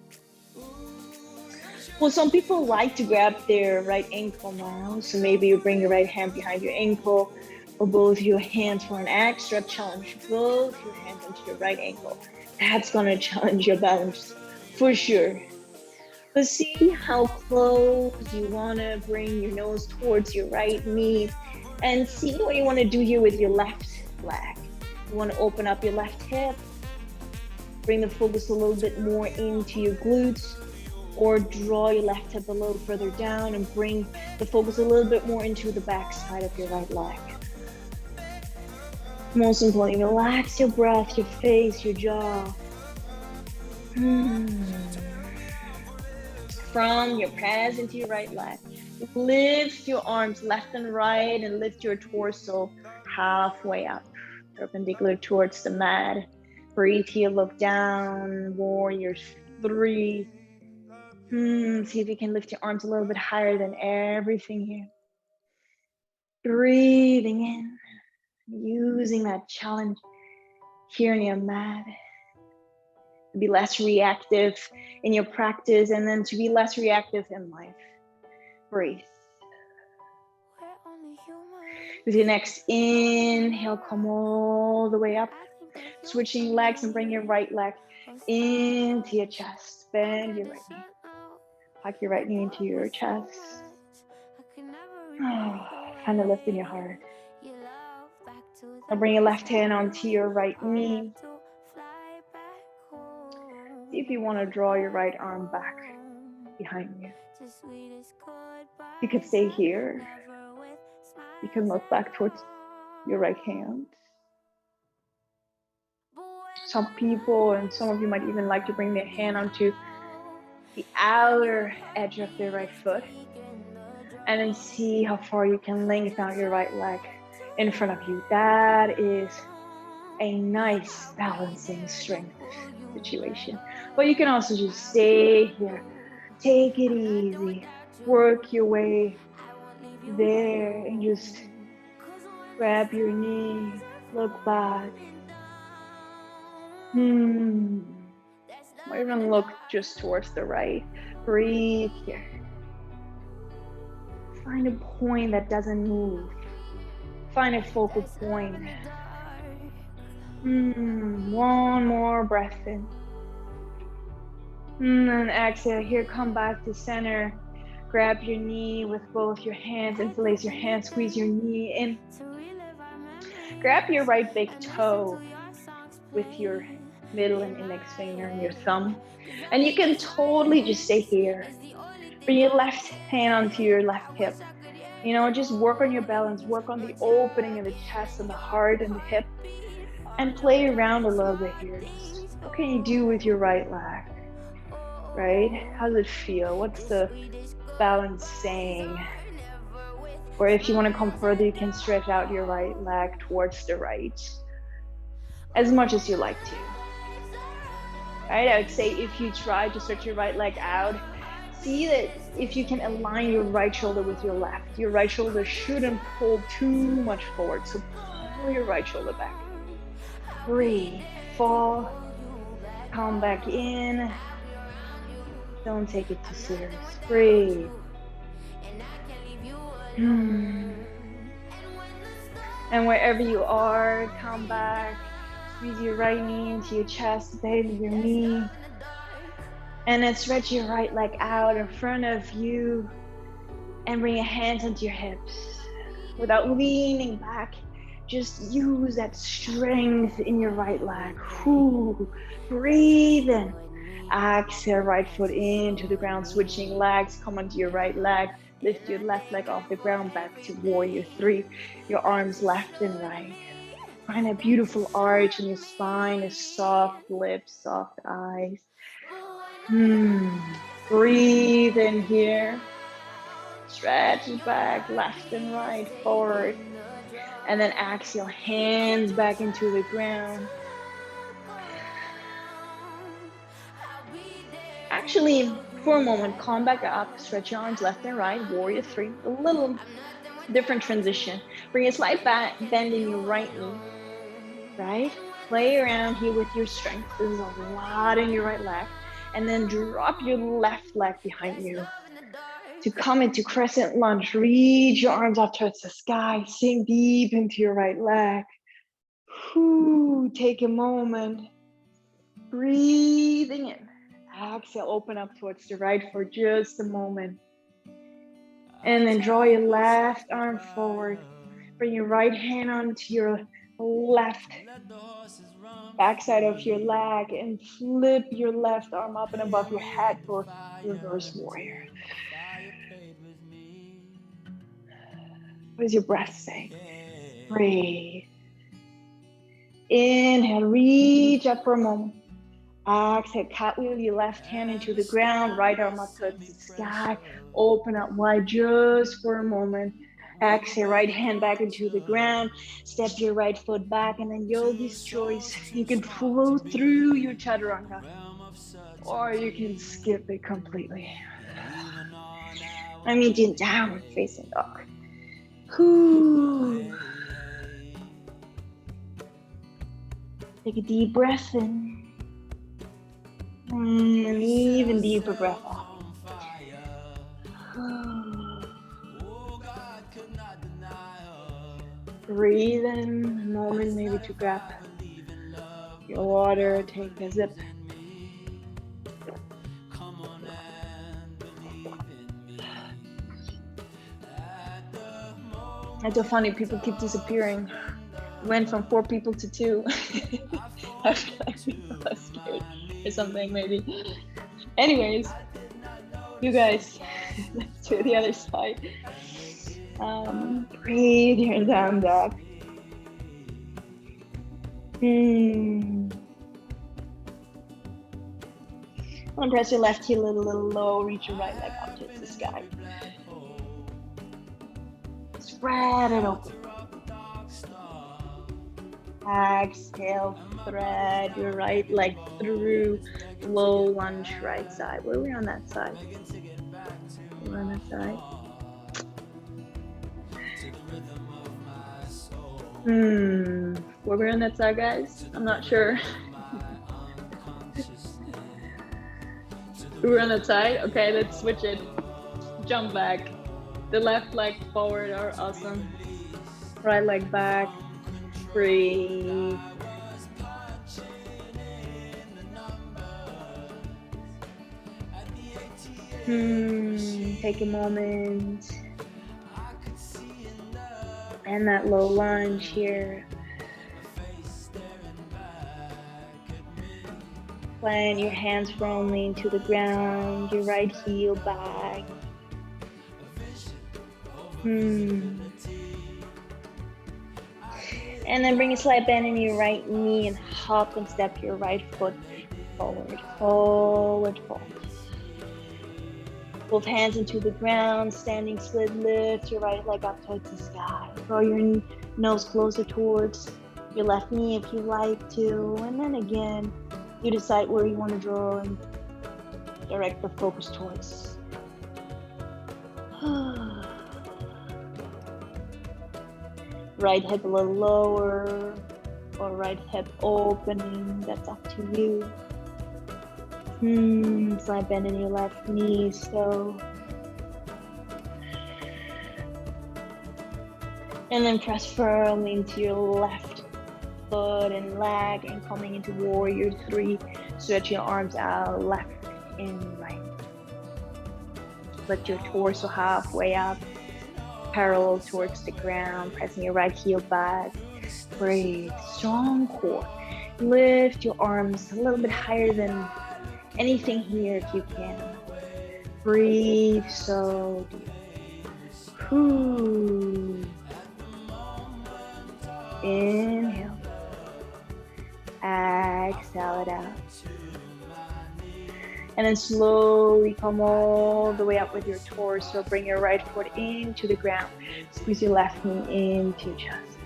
Speaker 1: Well, some people like to grab their right ankle now. So maybe you bring your right hand behind your ankle or both your hands for an extra challenge. Both your hands onto your right ankle. That's going to challenge your balance for sure. But see how close you want to bring your nose towards your right knee. And see what you want to do here with your left leg. You want to open up your left hip. Bring the focus a little bit more into your glutes. Or draw your left hip a little further down and bring the focus a little bit more into the back side of your right leg. Most importantly, relax your breath, your face, your jaw. From your press into your right leg. Lift your arms left and right and lift your torso halfway up, perpendicular towards the mat. Breathe here, look down, warrior 3. See if you can lift your arms a little bit higher than everything here. Breathing in, using that challenge here in your mat. To be less reactive in your practice and then to be less reactive in life. Breathe. With your next inhale, come all the way up. Switching legs and bring your right leg into your chest. Bend your right knee. Tuck your right knee into your chest. Find a lift in your heart. Now bring your left hand onto your right knee. See if you want to draw your right arm back behind you. You can stay here. You can look back towards your right hand. Some people and some of you might even like to bring their hand onto the outer edge of their right foot and then see how far you can lengthen out your right leg in front of you. That is a nice balancing strength situation. But you can also just stay here, take it easy, work your way there and just grab your knee, look back. Or even look just towards the right. Breathe here. Find a point that doesn't move. Find a focal point. One more breath in. And exhale. Here, come back to center. Grab your knee with both your hands. Interlace your hands. Squeeze your knee in. Grab your right big toe with your middle and index finger and your thumb. And you can totally just stay here. Bring your left hand onto your left hip. You know, just work on your balance. Work on the opening of the chest and the heart and the hip. And play around a little bit here. Just what can you do with your right leg? Right? How does it feel? What's the balance saying? Or if you want to come further, you can stretch out your right leg towards the right as much as you like to. Right? I would say if you try to stretch your right leg out, see that if you can align your right shoulder with your left, your right shoulder shouldn't pull too much forward. So pull your right shoulder back. Breathe, fall, come back in. Don't take it too serious. Breathe. And wherever you are, come back. Squeeze your right knee into your chest, bend your knee. And then stretch your right leg out in front of you. And bring your hands onto your hips. Without leaning back, just use that strength in your right leg. Breathe in. Exhale, right foot into the ground, switching legs. Come onto your right leg. Lift your left leg off the ground, back to warrior three. Your arms left and right. Find a beautiful arch in your spine, a soft lips, soft eyes. Breathe in here. Stretch back, left and right, forward. And then exhale, hands back into the ground. Actually, for a moment, come back up, stretch your arms left and right, warrior three. A little different transition. Bring a slight back bend in your right knee, right? Play around here with your strength. There's a lot in your right leg. And then drop your left leg behind you. To come into crescent lunge, reach your arms up towards the sky, sink deep into your right leg. Take a moment, breathing in. Exhale, open up towards the right for just a moment. And then draw your left arm forward. Bring your right hand onto your left backside of your leg and flip your left arm up and above your head for reverse warrior. What does your breath say? Breathe. Inhale, reach up for a moment. Exhale, cartwheel your left hand into the ground, right arm up towards the sky. Open up wide just for a moment. Exhale, right hand back into the ground. Step your right foot back, and then yogi's choice. You can flow through your chaturanga, or you can skip it completely. I mean, in downward facing dog. Take a deep breath in. And even deeper breath out. Breathe in a moment, maybe to grab your water, take a sip. It's so funny, people keep disappearing. Went from 4 people to 2. I feel like people are scared or something, maybe. Anyways, you guys, let's do the other side. Breathe here and down dog. Press your left heel a little low, reach your right leg up towards the sky. Spread it open. Exhale, thread your right leg through, low lunge right side. Where are we on that side? We're on that side. Were we on that side, guys? I'm not sure. We were on that side? Okay, let's switch it. Jump back. The left leg forward are awesome. Right leg back. Breathe. Take a moment. And that low lunge here. Plant your hands firmly into the ground, your right heel back. And then bring a slight bend in your right knee and hop and step your right foot forward, forward, forward. Both hands into the ground, standing split, lift your right leg up towards the sky. Draw your nose closer towards your left knee if you like to. And then again, you decide where you want to draw and direct the focus towards. Right hip a little lower, or right hip opening, that's up to you. Slight bend in your left knee, so. And then press firmly into your left foot and leg, and coming into warrior 3. Stretch your arms out, left and right. Lift your torso halfway up, parallel towards the ground, pressing your right heel back. Breathe, strong core. Lift your arms a little bit higher than anything here if you can. Breathe so deep. Inhale. Exhale it out. And then slowly come all the way up with your torso. Bring your right foot into the ground. Squeeze your left knee into your chest.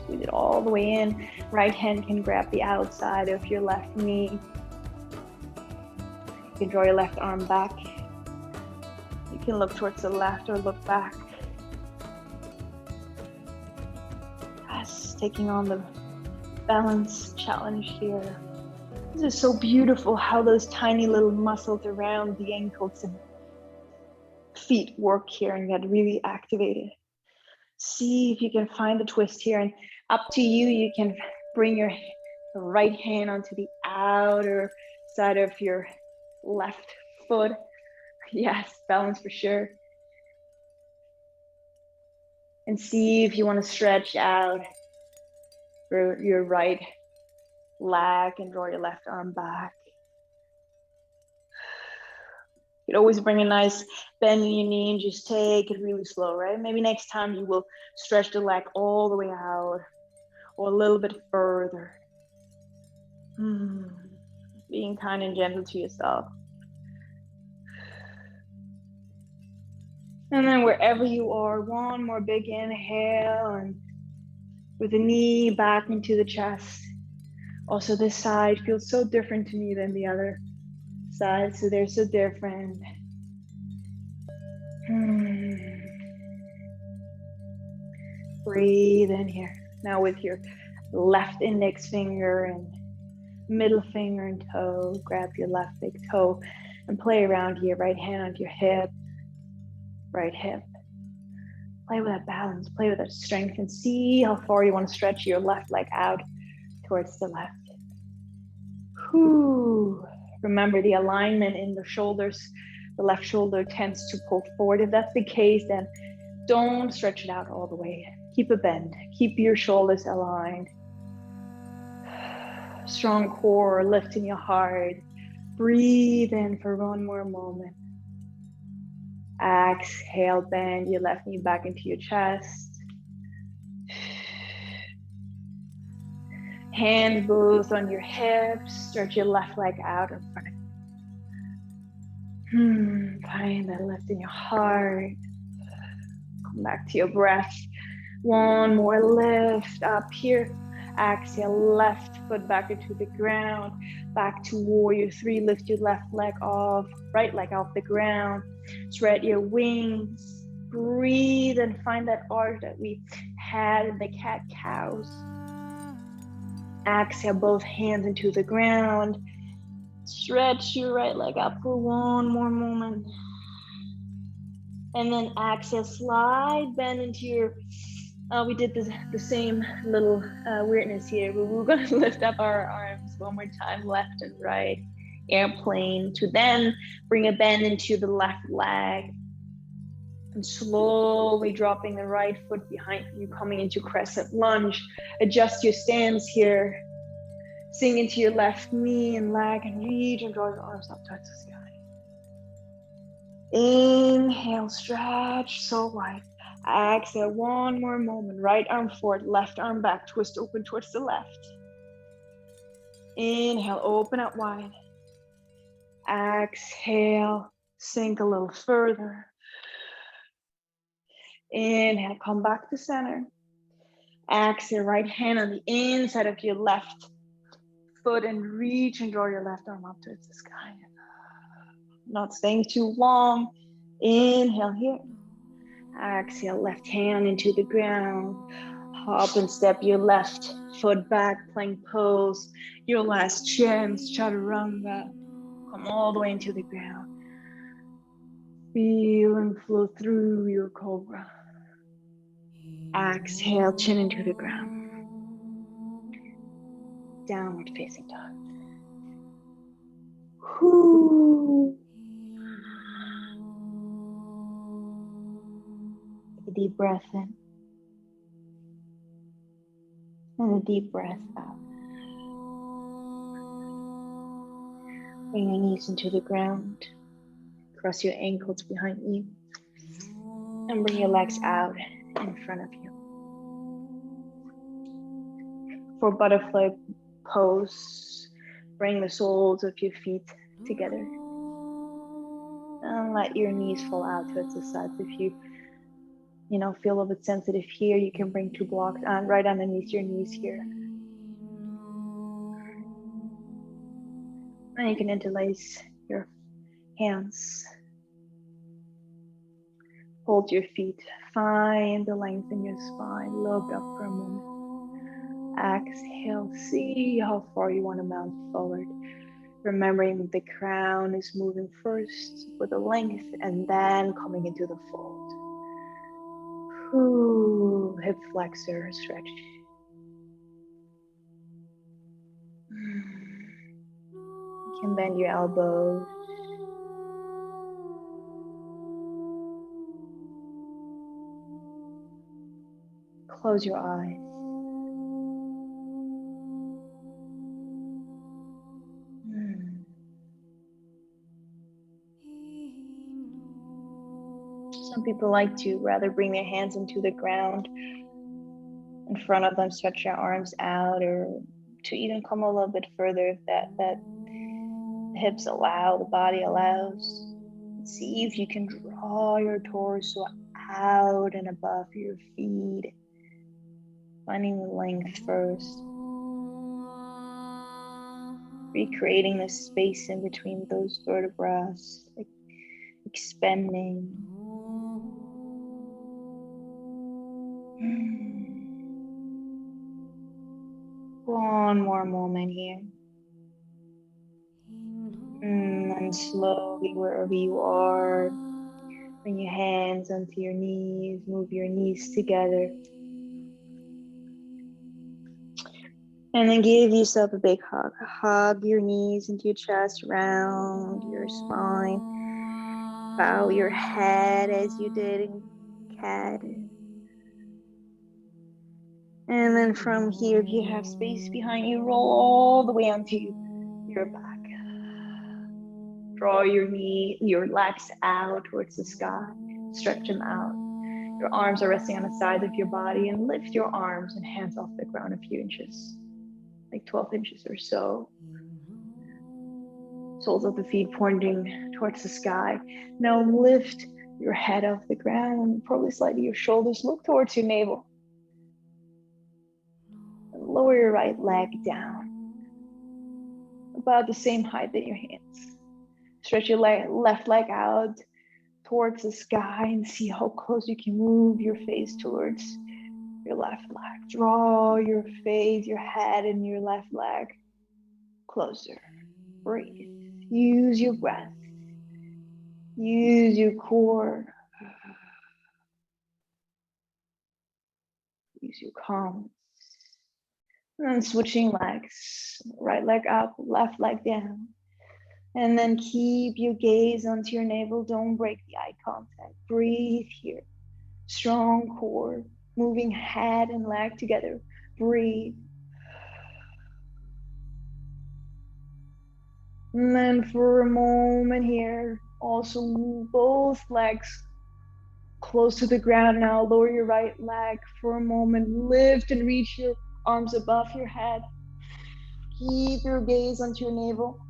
Speaker 1: Squeeze it all the way in. Right hand can grab the outside of your left knee. You can draw your left arm back. You can look towards the left or look back. Yes, taking on the balance challenge here. This is so beautiful how those tiny little muscles around the ankles and feet work here and get really activated. See if you can find the twist here, and up to you, you can bring your right hand onto the outer side of your left foot. Yes, balance for sure. And see if you want to stretch out for your right leg and draw your left arm back. You could always bring a nice bend in your knee and just take it really slow, right? Maybe next time you will stretch the leg all the way out or a little bit further. Being kind and gentle to yourself. And then wherever you are, one more big inhale, and with the knee back into the chest. Also, this side feels so different to me than the other side, so they're so different. Breathe in here. Now with your left index finger and middle finger and toe, grab your left big toe and play around here. Right hand onto your hip, right hip. Play with that balance, play with that strength, and see how far you want to stretch your left leg out towards the left. Remember the alignment in the shoulders. The left shoulder tends to pull forward. If that's the case, then don't stretch it out all the way. Keep a bend. Keep your shoulders aligned. Strong core, lifting your heart. Breathe in for one more moment. Exhale, bend your left knee back into your chest. Hands both on your hips. Stretch your left leg out in front of you. Find that lift in your heart. Come back to your breath. One more lift up here. Exhale, left foot back into the ground. Back to warrior 3. Lift your left leg off, right leg off the ground. Spread your wings. Breathe and find that arch that we had in the cat-cows. Exhale, both hands into the ground. Stretch your right leg up for one more moment. And then exhale, slide, bend into your, we did the same little weirdness here, but we're gonna lift up our arms one more time, left and right, airplane, to then bring a bend into the left leg, and slowly dropping the right foot behind you, coming into crescent lunge. Adjust your stance here. Sink into your left knee and leg and reach and draw your arms up towards the sky. Inhale, stretch so wide. Exhale, one more moment. Right arm forward, left arm back, twist open towards the left. Inhale, open up wide. Exhale, sink a little further. Inhale, come back to center. Exhale, right hand on the inside of your left foot and reach and draw your left arm up towards the sky. Not staying too long. Inhale here. Exhale, left hand into the ground. Hop and step your left foot back, plank pose. Your last chance, chaturanga. Come all the way into the ground. Feel and flow through your cobra. Exhale, chin into the ground. Downward facing dog. Take a deep breath in. And a deep breath out. Bring your knees into the ground. Cross your ankles behind you. And bring your legs out in front of you. For butterfly pose, bring the soles of your feet together. And let your knees fall out towards the sides. If you feel a bit sensitive here, you can bring two blocks on right underneath your knees here. And you can interlace your hands. Hold your feet. Find the length in your spine. Look up for a moment. Exhale. See how far you want to mount forward. Remembering that the crown is moving first with the length and then coming into the fold. Ooh, hip flexor stretch. You can bend your elbows. Close your eyes. Some people like to rather bring their hands into the ground in front of them, stretch your arms out, or to even come a little bit further if that the hips allow, the body allows. See if you can draw your torso out and above your feet, finding the length first. Recreating the space in between those vertebrae, expanding. One more moment here. And slowly, wherever you are, bring your hands onto your knees, move your knees together. And then give yourself a big hug. Hug your knees into your chest, round your spine. Bow your head as you did in cat. And then from here, if you have space behind you, roll all the way onto your back. Draw your legs out towards the sky. Stretch them out. Your arms are resting on the sides of your body, and lift your arms and hands off the ground a few inches, like 12 inches or so. Soles of the feet pointing towards the sky. Now lift your head off the ground and probably slightly your shoulders look towards your navel. And lower your right leg down, about the same height that your hands. Stretch your left leg out towards the sky and see how close you can move your face towards your left leg. Draw your face, your head, and your left leg closer. Breathe. Use your breath. Use your core. Use your calm. And then switching legs, right leg up, left leg down. And then keep your gaze onto your navel. Don't break the eye contact. Breathe here. Strong core, moving head and leg together. Breathe. And then for a moment here, also move both legs close to the ground now. Lower your right leg for a moment. Lift and reach your arms above your head. Keep your gaze onto your navel.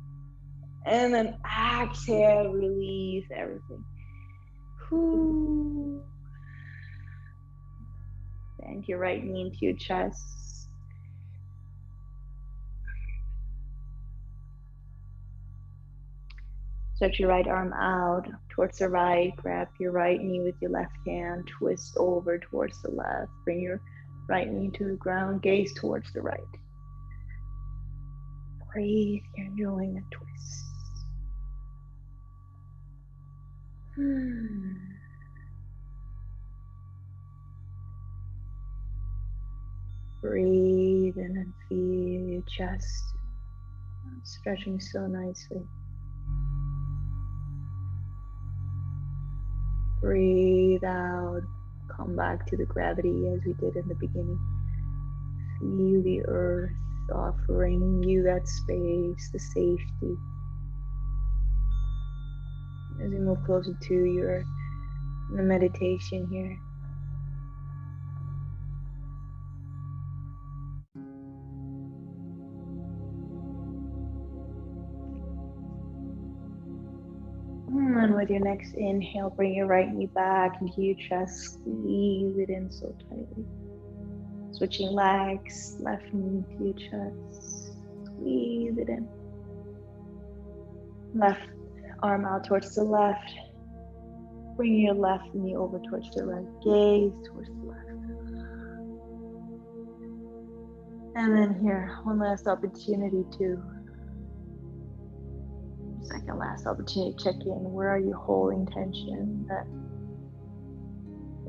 Speaker 1: And then exhale, release everything. Whew. Bend your right knee into your chest. Stretch your right arm out towards the right. Grab your right knee with your left hand. Twist over towards the left. Bring your right knee to the ground. Gaze towards the right. Breathe. You're enjoying a twist. Breathe in and feel your chest stretching so nicely. Breathe out. Come back to the gravity as we did in the beginning. Feel the earth offering you that space, the safety. As we move closer to the meditation here. And with your next inhale, bring your right knee back into your chest. Squeeze it in so tightly. Switching legs, left knee to your chest. Squeeze it in. Left arm out towards the left. Bring your left knee over towards the right. Gaze towards the left. And then here, one last opportunity to, second last opportunity to check in. Where are you holding tension that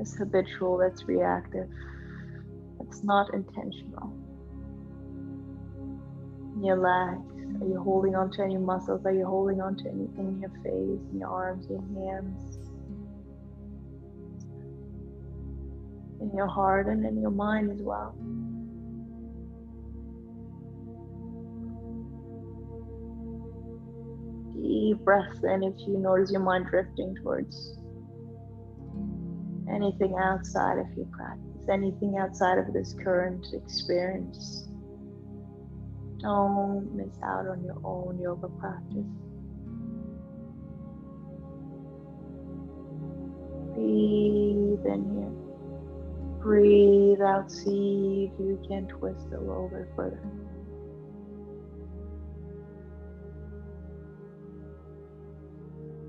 Speaker 1: is habitual, that's reactive, that's not intentional? In your legs, are you holding on to any muscles? Are you holding on to anything in your face, in your arms, your hands? In your heart and in your mind as well. Deep breaths in if you notice your mind drifting towards anything outside of your practice, anything outside of this current experience. Don't miss out on your own yoga practice. Breathe in here. Breathe out. See if you can twist a little bit further.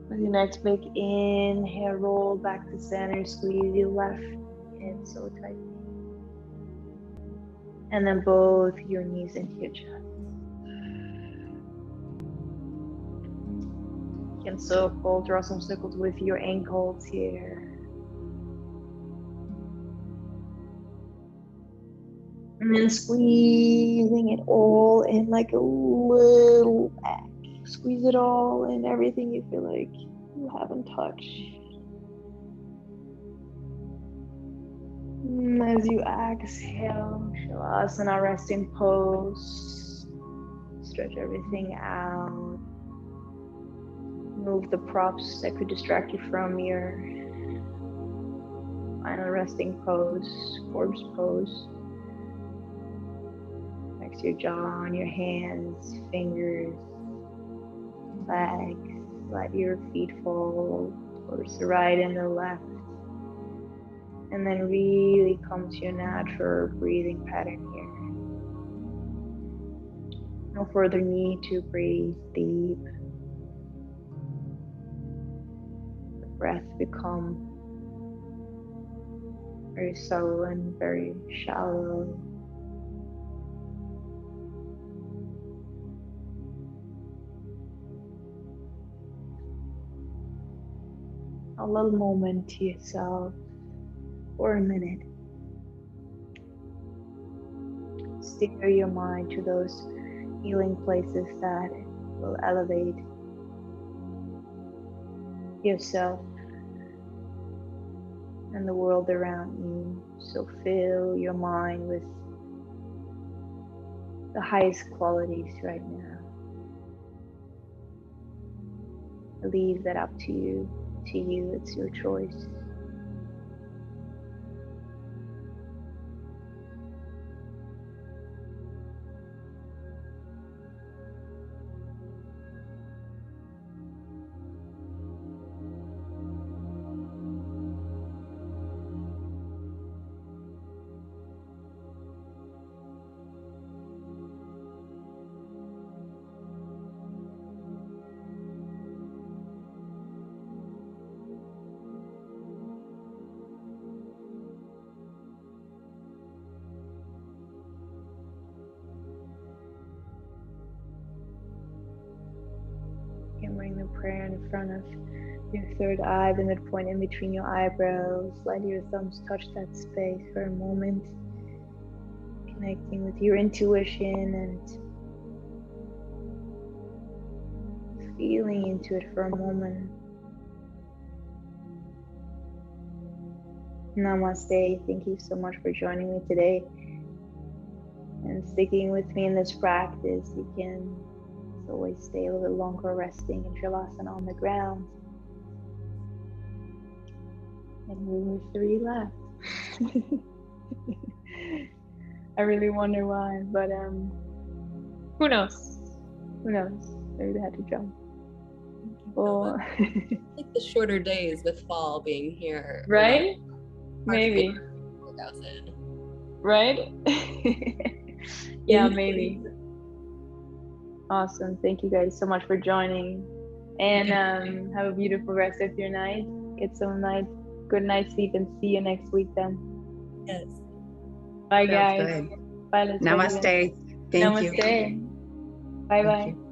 Speaker 1: With your next big inhale, roll back to center, squeeze your left in so tight. And then both your knees into your chest. You can circle, draw some circles with your ankles here. And then squeezing it all in like a little egg. Squeeze it all in, everything you feel like you haven't touched. As you exhale, Shavasana, resting pose. Stretch everything out. Move the props that could distract you from your final resting pose, corpse pose. Next to your jaw, on your hands, fingers, legs. Let your feet fall towards the right and the left. And then really come to your natural breathing pattern here. No further need to breathe deep. The breath become very subtle and very shallow. A little moment to yourself for a minute. steer your mind to those healing places that will elevate yourself and the world around you. So fill your mind with the highest qualities right now. I leave that up to you. It's your choice. Bring the prayer in front of your third eye, the midpoint in between your eyebrows. Let your thumbs touch that space for a moment, connecting with your intuition and feeling into it for a moment. Namaste. Thank you so much for joining me today and sticking with me in this practice. You can always stay a little bit longer resting in Shavasana on the ground. And we were 3 left. I really wonder why, but who knows? Who knows? Maybe they had to jump. Well,
Speaker 2: like the shorter days with fall being here,
Speaker 1: right? Maybe. Right? Yeah, maybe. Awesome. Thank you guys so much for joining. And have a beautiful rest of your night. Get some good night's sleep, and see you next week then.
Speaker 2: Yes.
Speaker 1: Bye, guys.
Speaker 3: Good.
Speaker 1: Bye.
Speaker 3: Namaste. Thank you.
Speaker 1: Namaste. Bye-bye.